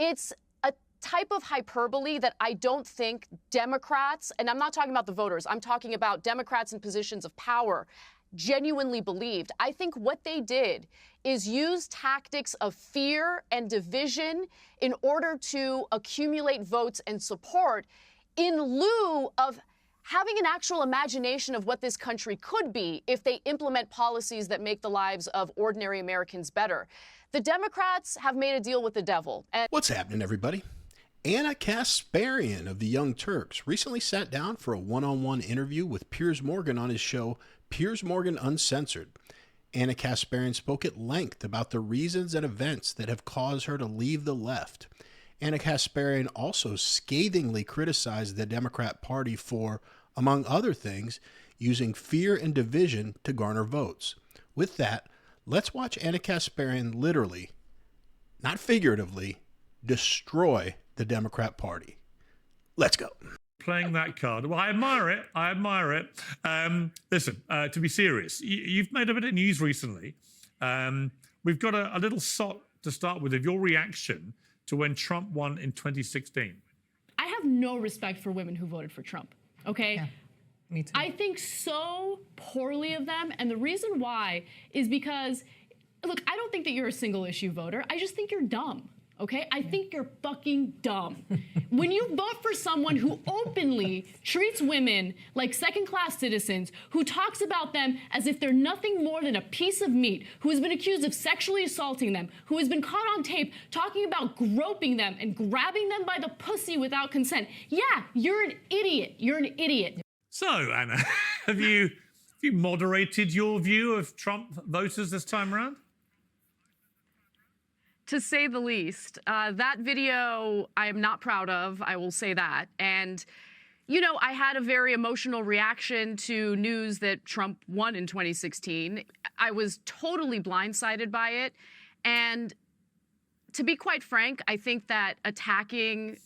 It's a type of hyperbole that I don't think Democrats, and I'm not talking about the voters, I'm talking about Democrats in positions of power, genuinely believed. I think what they did is use tactics of fear and division in order to accumulate votes and support in lieu of having an actual imagination of what this country could be if they implement policies that make the lives of ordinary Americans better. The Democrats have made a deal with the devil. What's happening, everybody? Ana Kasparian of the Young Turks recently sat down for a one-on-one interview with Piers Morgan on his show, Piers Morgan Uncensored. Ana Kasparian spoke at length about the reasons and events that have caused her to leave the left. Ana Kasparian also scathingly criticized the Democrat Party for, among other things, using fear and division to garner votes. With that, let's watch Ana Kasparian literally, not figuratively, destroy the Democrat Party. Let's go. Playing that card. Well, I admire it. I admire it. Listen, to be serious, you've made a bit of news recently. We've got a little shot to start with of your reaction to when Trump won in 2016. I have no respect for women who voted for Trump, okay? Yeah, me too. I think so poorly of them, and the reason why is because, look, I don't think that you're a single issue voter. I just think you're dumb. Okay, I think you're fucking dumb. When you vote for someone who openly treats women like second-class citizens, who talks about them as if they're nothing more than a piece of meat, who has been accused of sexually assaulting them, who has been caught on tape talking about groping them and grabbing them by the pussy without consent, yeah, you're an idiot. You're an idiot. So, Anna, have you moderated your view of Trump voters this time around? To say the least. That video I am not proud of, I will say that. And, you know, I had a very emotional reaction to news that Trump won in 2016. I was totally blindsided by it. And to be quite frank, I think that attacking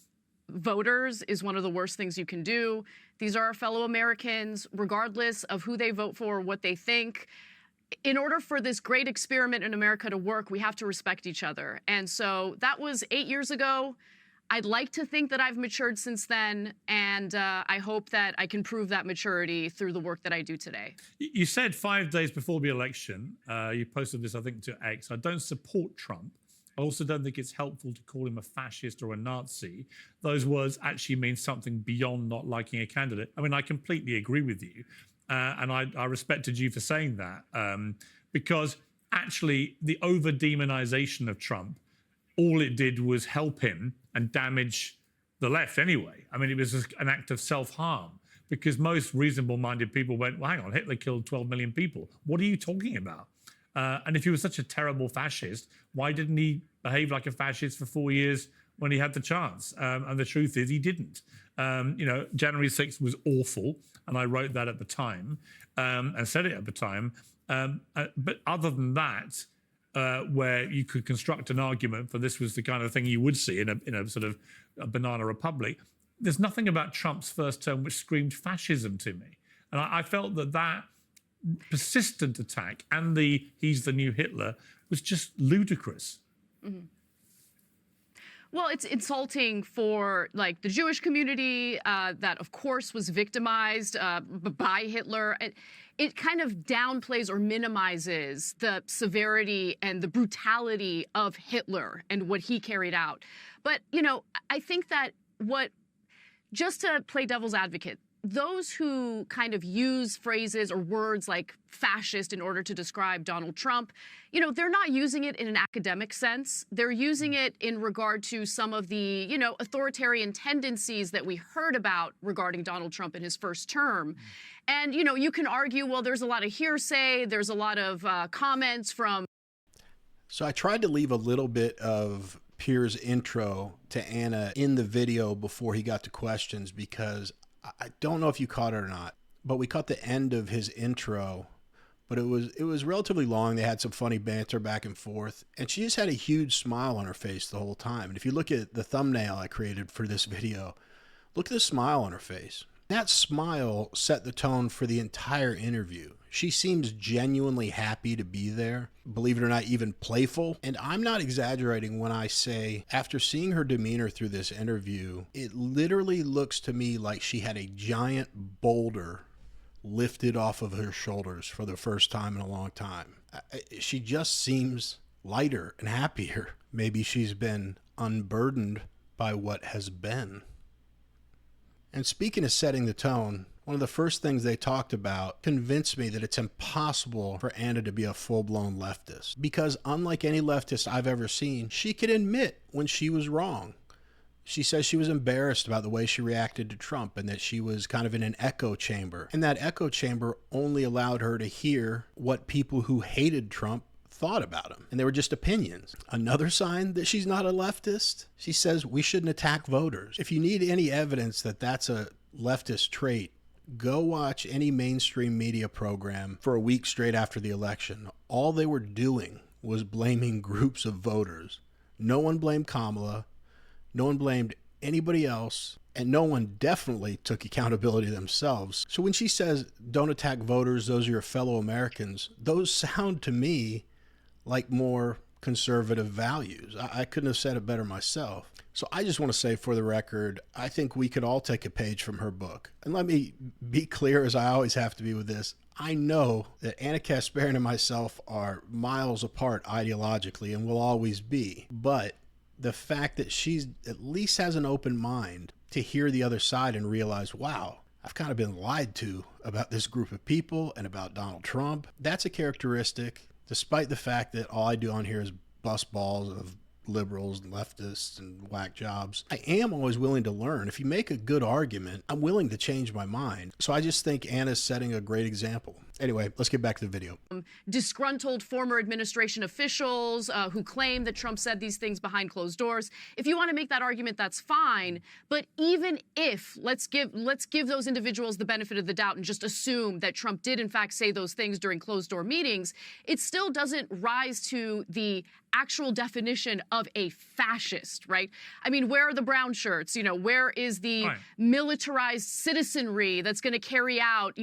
voters is one of the worst things you can do. These are our fellow Americans, regardless of who they vote for, what they think. In order for this great experiment in America to work, we have to respect each other. And so that was 8 years ago. I'd like to think that I've matured since then, and I hope that I can prove that maturity through the work that I do today. You said 5 days before the election, you posted this, I think, to X, I don't support Trump. I also don't think it's helpful to call him a fascist or a Nazi. Those words actually mean something beyond not liking a candidate. I mean, I completely agree with you. And I respected you for saying that, because actually the over-demonization of Trump, all it did was help him and damage the left anyway. I mean, it was an act of self-harm, because most reasonable-minded people went, well, hang on, Hitler killed 12 million people. What are you talking about? And if he was such a terrible fascist, why didn't he behave like a fascist for 4 years when he had the chance? And the truth is he didn't. You know, January 6th was awful, and I wrote that at the time and said it at the time. But other than that, where you could construct an argument for this was the kind of thing you would see in a sort of a banana republic, there's nothing about Trump's first term which screamed fascism to me. And I felt that persistent attack and he's the new Hitler was just ludicrous. Mm-hmm. Well, it's insulting for, like, the Jewish community that, of course, was victimized by Hitler. It kind of downplays or minimizes the severity and the brutality of Hitler and what he carried out. But, you know, I think that just to play devil's advocate, those who kind of use phrases or words like fascist in order to describe Donald Trump, you know, they're not using it in an academic sense. They're using it in regard to some of the, you know, authoritarian tendencies that we heard about regarding Donald Trump in his first term. And, you know, you can argue, well, there's a lot of hearsay. There's a lot of comments from. So I tried to leave a little bit of Piers' intro to Ana in the video before he got to questions, because I don't know if you caught it or not, but we caught the end of his intro, but it was relatively long. They had some funny banter back and forth, and she just had a huge smile on her face the whole time. And if you look at the thumbnail I created for this video, look at the smile on her face. That smile set the tone for the entire interview. She seems genuinely happy to be there, believe it or not, even playful. And I'm not exaggerating when I say, after seeing her demeanor through this interview, it literally looks to me like she had a giant boulder lifted off of her shoulders for the first time in a long time. She just seems lighter and happier. Maybe she's been unburdened by what has been. And speaking of setting the tone, one of the first things they talked about convinced me that it's impossible for Ana to be a full-blown leftist. Because unlike any leftist I've ever seen, she could admit when she was wrong. She says she was embarrassed about the way she reacted to Trump and that she was kind of in an echo chamber. And that echo chamber only allowed her to hear what people who hated Trump thought about him. And they were just opinions. Another sign that she's not a leftist, she says we shouldn't attack voters. If you need any evidence that that's a leftist trait, go watch any mainstream media program for a week straight after the election. All they were doing was blaming groups of voters. No one blamed Kamala. No one blamed anybody else. And no one definitely took accountability themselves. So when she says, don't attack voters, those are your fellow Americans, those sound to me like more conservative values. I couldn't have said it better myself. So I just want to say for the record, I think we could all take a page from her book. And let me be clear, as I always have to be with this. I know that Ana Kasparian and myself are miles apart ideologically and will always be. But the fact that she's at least has an open mind to hear the other side and realize, wow, I've kind of been lied to about this group of people and about Donald Trump. That's a characteristic, despite the fact that all I do on here is bust balls of liberals and leftists and whack jobs. I am always willing to learn. If you make a good argument, I'm willing to change my mind. So I just think Anna's setting a great example. Anyway, let's get back to the video. Disgruntled former administration officials who claim that Trump said these things behind closed doors. If you want to make that argument, that's fine. But even if, let's give those individuals the benefit of the doubt and just assume that Trump did in fact say those things during closed door meetings, it still doesn't rise to the actual definition of a fascist, right? I mean, where are the brown shirts? You know, where is the militarized citizenry that's going to carry out,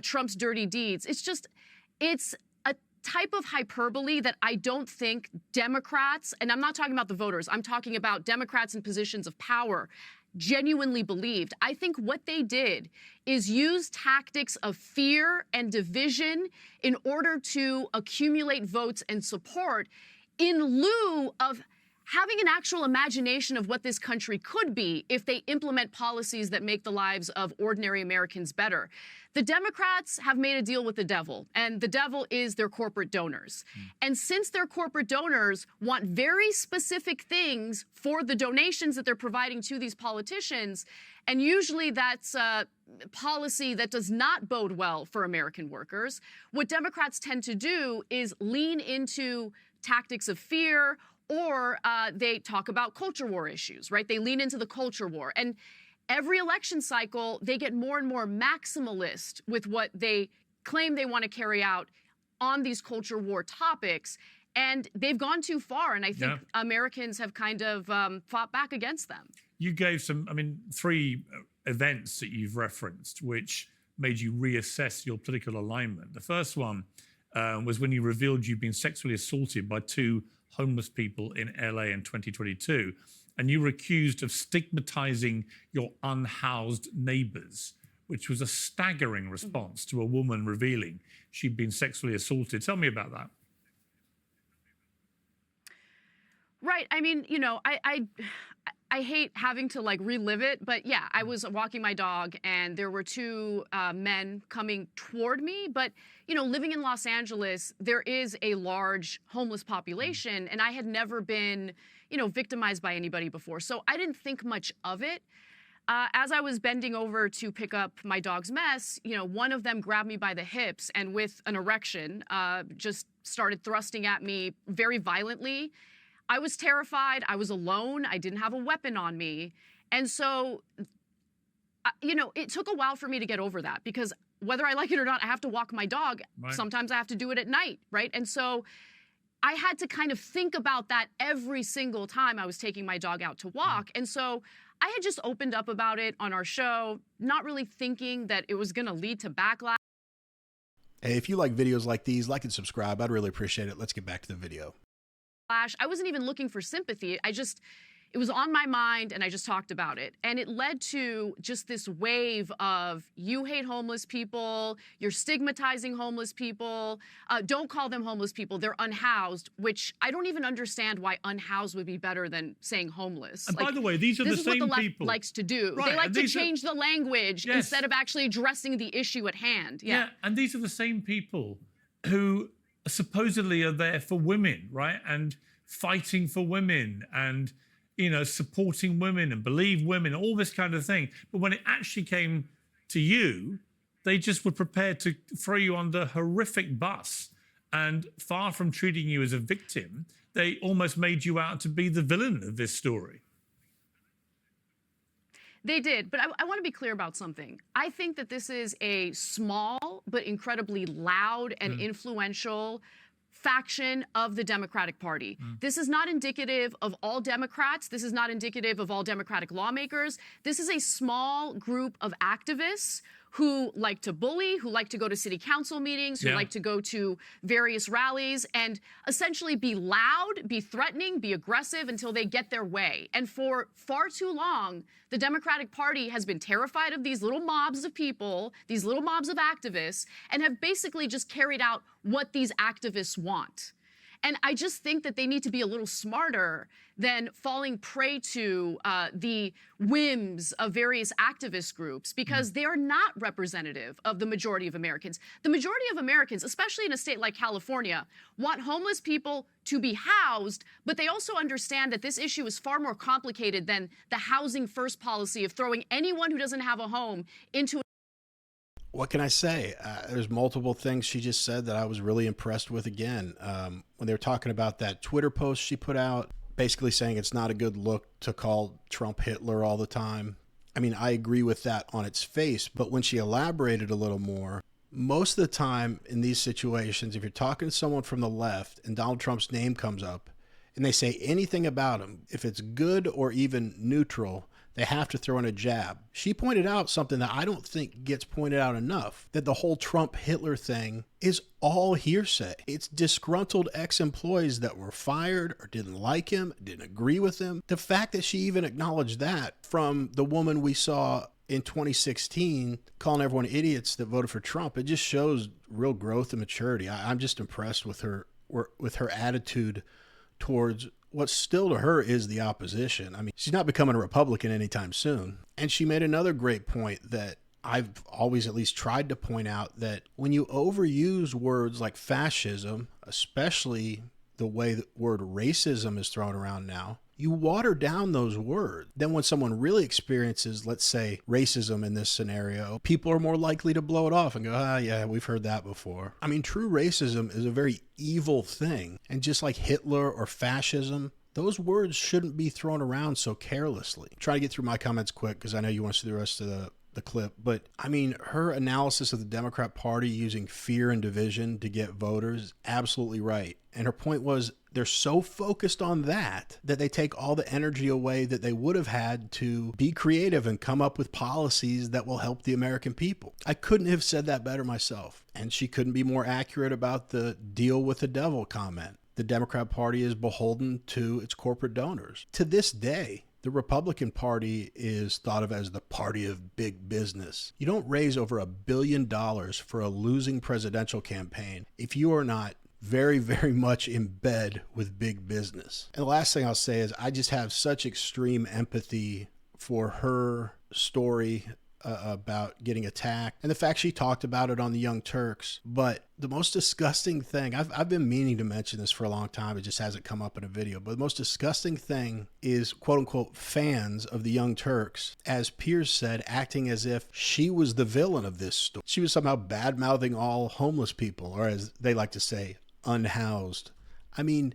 Trump's dirty deeds? It's a type of hyperbole that I don't think Democrats, and I'm not talking about the voters, I'm talking about Democrats in positions of power, genuinely believed. I think what they did is use tactics of fear and division in order to accumulate votes and support in lieu of having an actual imagination of what this country could be if they implement policies that make the lives of ordinary Americans better. The Democrats have made a deal with the devil, and the devil is their corporate donors. And since their corporate donors want very specific things for the donations that they're providing to these politicians, and usually that's policy that does not bode well for American workers, what Democrats tend to do is lean into tactics of fear, or they talk about culture war issues, right? They lean into the culture war. And every election cycle, they get more and more maximalist with what they claim they want to carry out on these culture war topics. And they've gone too far. And I think Americans have kind of fought back against them. You gave three events that you've referenced, which made you reassess your political alignment. The first one was when you revealed you'd been sexually assaulted by two homeless people in LA in 2022, and you were accused of stigmatizing your unhoused neighbors, which was a staggering response to a woman revealing she'd been sexually assaulted. Tell me about that. Right. I mean, I hate having to relive it, but yeah, I was walking my dog and there were two men coming toward me. But, living in Los Angeles, there is a large homeless population, and I had never been, victimized by anybody before. So I didn't think much of it. As I was bending over to pick up my dog's mess, one of them grabbed me by the hips and with an erection, just started thrusting at me very violently. I was terrified. I was alone. I didn't have a weapon on me. And so, it took a while for me to get over that, because whether I like it or not, I have to walk my dog. Right. Sometimes I have to do it at night, right? And so I had to kind of think about that every single time I was taking my dog out to walk. And so I had just opened up about it on our show, not really thinking that it was going to lead to backlash. Hey, if you like videos like these, like and subscribe. I'd really appreciate it. Let's get back to the video. I wasn't even looking for sympathy. It was on my mind and I just talked about it. And it led to just this wave of, you hate homeless people, you're stigmatizing homeless people, don't call them homeless people, they're unhoused, which I don't even understand why unhoused would be better than saying homeless. And by the way, these are the same people. This is what the left likes to do. Right, they like to change the language instead of actually addressing the issue at hand. Yeah, and these are the same people who supposedly are there for women, right? And fighting for women and, you know, supporting women and believe women, all this kind of thing. But when it actually came to you, they just were prepared to throw you under a horrific bus. And far from treating you as a victim, they almost made you out to be the villain of this story. They did, but I want to be clear about something. I think that this is a small but incredibly loud and influential faction of the Democratic Party. This is not indicative of all Democrats. This is not indicative of all Democratic lawmakers. This is a small group of activists who like to bully, who like to go to city council meetings, who like to go to various rallies and essentially be loud, be threatening, be aggressive until they get their way. And for far too long, the Democratic Party has been terrified of these little mobs of people, these little mobs of activists, and have basically just carried out what these activists want. And I just think that they need to be a little smarter than falling prey to the whims of various activist groups, because they are not representative of the majority of Americans. The majority of Americans, especially in a state like California, want homeless people to be housed, but they also understand that this issue is far more complicated than the housing first policy of throwing anyone who doesn't have a home into. What can I say? There's multiple things she just said that I was really impressed with again. When they were talking about that Twitter post she put out, basically saying it's not a good look to call Trump Hitler all the time. I mean, I agree with that on its face, but when she elaborated a little more, most of the time in these situations, if you're talking to someone from the left and Donald Trump's name comes up and they say anything about him, if it's good or even neutral, they have to throw in a jab. She pointed out something that I don't think gets pointed out enough, that the whole Trump-Hitler thing is all hearsay. It's disgruntled ex-employees that were fired or didn't like him, didn't agree with him. The fact that she even acknowledged that from the woman we saw in 2016 calling everyone idiots that voted for Trump, it just shows real growth and maturity. I'm just impressed with her attitude towards what still to her is the opposition. I mean, she's not becoming a Republican anytime soon. And she made another great point that I've always at least tried to point out, that when you overuse words like fascism, especially the way the word racism is thrown around now, you water down those words. Then when someone really experiences, let's say, racism in this scenario, people are more likely to blow it off and go, yeah, we've heard that before. I mean, true racism is a very evil thing. And just like Hitler or fascism, those words shouldn't be thrown around so carelessly. Try to get through my comments quick because I know you want to see the rest of the clip. But I mean, her analysis of the Democrat Party using fear and division to get voters is absolutely right. And her point was, they're so focused on that they take all the energy away that they would have had to be creative and come up with policies that will help the American people. I couldn't have said that better myself. And she couldn't be more accurate about the deal with the devil comment. The Democrat Party is beholden to its corporate donors. To this day, the Republican Party is thought of as the party of big business. You don't raise over $1 billion for a losing presidential campaign if you are not very, very much in bed with big business. And the last thing I'll say is I just have such extreme empathy for her story about getting attacked and the fact she talked about it on the Young Turks. But the most disgusting thing, I've been meaning to mention this for a long time, it just hasn't come up in a video, but the most disgusting thing is quote unquote fans of the Young Turks, as Piers said, acting as if she was the villain of this story. She was somehow bad-mouthing all homeless people, or as they like to say, unhoused. I mean,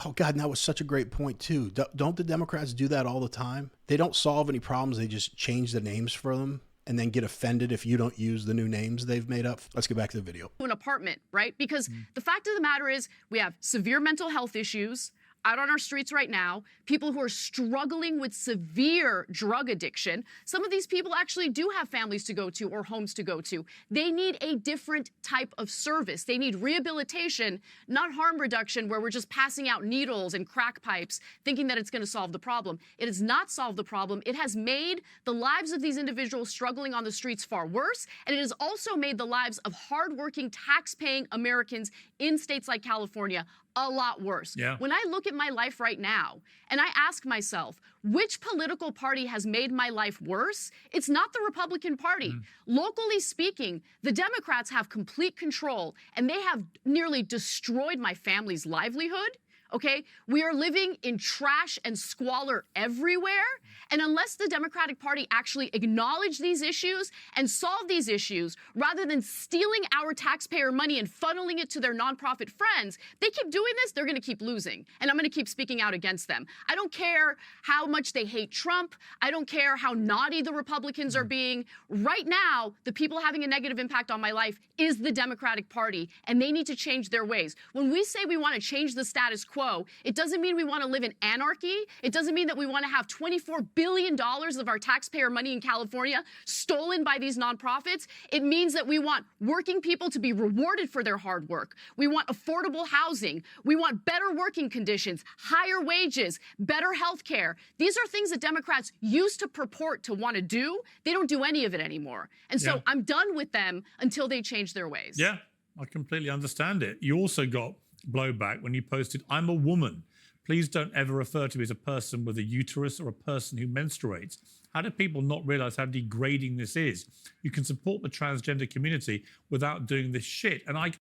oh God, and that was such a great point too. Don't the Democrats do that all the time? They don't solve any problems. They just change the names for them and then get offended if you don't use the new names they've made up. Let's get back to the video. An apartment, right? Because the fact of the matter is we have severe mental health issues out on our streets right now, people who are struggling with severe drug addiction. Some of these people actually do have families to go to or homes to go to. They need a different type of service. They need rehabilitation, not harm reduction, where we're just passing out needles and crack pipes thinking that it's going to solve the problem. It has not solved the problem. It has made the lives of these individuals struggling on the streets far worse, and it has also made the lives of hardworking, tax-paying Americans in states like California a lot worse. Yeah. When I look at my life right now and I ask myself, which political party has made my life worse? It's not the Republican Party. Locally speaking, the Democrats have complete control and they have nearly destroyed my family's livelihood. Okay, we are living in trash and squalor everywhere. And unless the Democratic Party actually acknowledge these issues and solve these issues, rather than stealing our taxpayer money and funneling it to their nonprofit friends, they keep doing this, they're going to keep losing. And I'm going to keep speaking out against them. I don't care how much they hate Trump. I don't care how naughty the Republicans are being. Right now, the people having a negative impact on my life is the Democratic Party, and they need to change their ways. When we say we want to change the status quo, it doesn't mean we want to live in anarchy. It doesn't mean that we want to have $24 billion of our taxpayer money in California stolen by these nonprofits. It means that we want working people to be rewarded for their hard work. We want affordable housing. We want better working conditions, higher wages, better health care. These are things that Democrats used to purport to want to do. They don't do any of it anymore. And so I'm done with them until they change their ways. Yeah, I completely understand it. You also got blowback when you posted, "I'm a woman. Please don't ever refer to me as a person with a uterus or a person who menstruates." How do people not realize how degrading this is? You can support the transgender community without doing this shit. And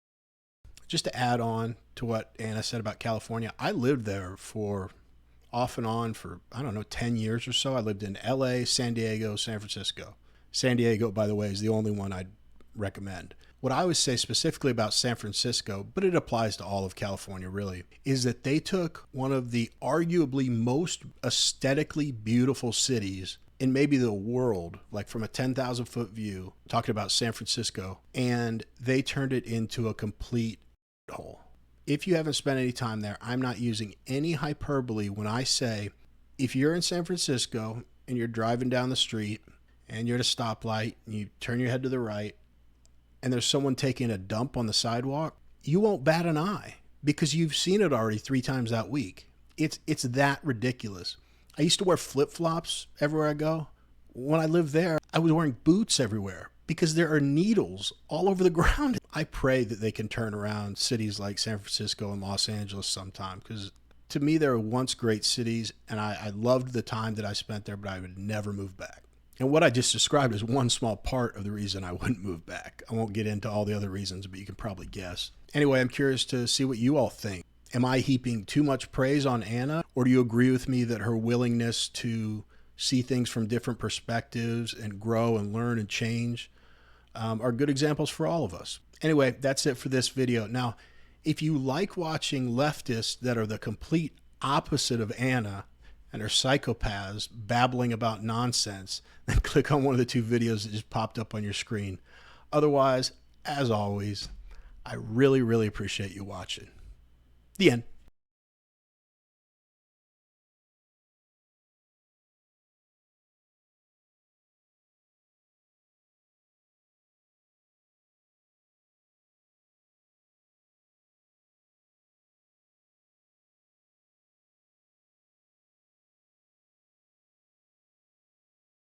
just to add on to what Anna said about California, I lived there for off and on for, I don't know, 10 years or so. I lived in LA, San Diego, San Francisco. San Diego, by the way, is the only one I'd recommend. What I would say specifically about San Francisco, but it applies to all of California really, is that they took one of the arguably most aesthetically beautiful cities in maybe the world, like from a 10,000 foot view, talking about San Francisco, and they turned it into a complete hole. If you haven't spent any time there, I'm not using any hyperbole when I say, if you're in San Francisco and you're driving down the street and you're at a stoplight and you turn your head to the right, and there's someone taking a dump on the sidewalk, you won't bat an eye because you've seen it already 3 times that week. It's that ridiculous. I used to wear flip-flops everywhere I go. When I lived there, I was wearing boots everywhere because there are needles all over the ground. I pray that they can turn around cities like San Francisco and Los Angeles sometime, because to me, they were once great cities, and I loved the time that I spent there, but I would never move back. And what I just described is one small part of the reason I wouldn't move back. I won't get into all the other reasons, but you can probably guess. Anyway, I'm curious to see what you all think. Am I heaping too much praise on Anna, or do you agree with me that her willingness to see things from different perspectives and grow and learn and change are good examples for all of us? Anyway, that's it for this video. Now, if you like watching leftists that are the complete opposite of Anna and are psychopaths babbling about nonsense, then click on one of the 2 videos that just popped up on your screen. Otherwise, as always, I really, really appreciate you watching. The end.